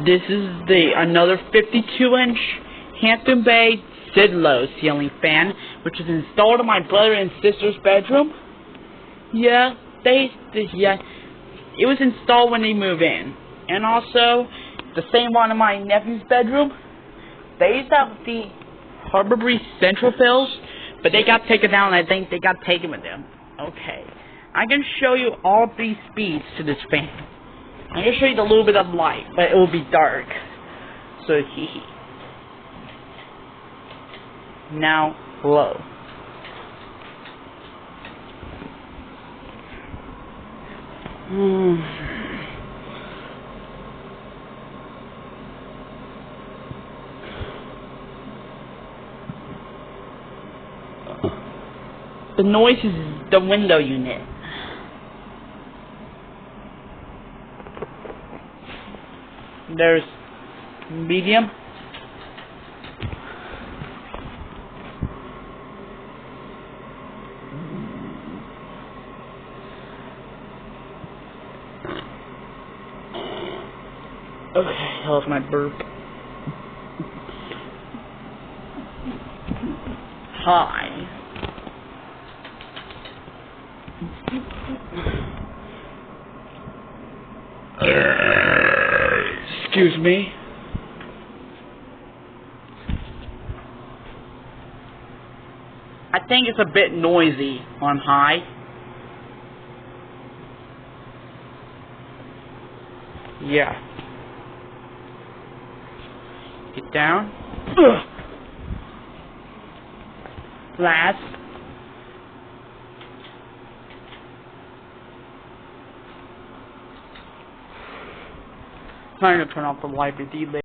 This is another 52-inch Hampton Bay Sidlow ceiling fan, which is installed in my brother and sister's bedroom. Yeah, it was installed when they moved in. And also, the same one in my nephew's bedroom. They used to have the Harbor Breeze Central fills, but they got taken down, and I think they got taken with them. Okay, I can show you all 3 speeds to this fan. I'm going to show you a little bit of light, but it will be dark. So, now, low. The noise is the window unit. There's medium. Okay, that was my burp. High. Excuse me. I think it's a bit noisy on high. Yeah. Get down. Last. I'm trying to turn off the light with you later.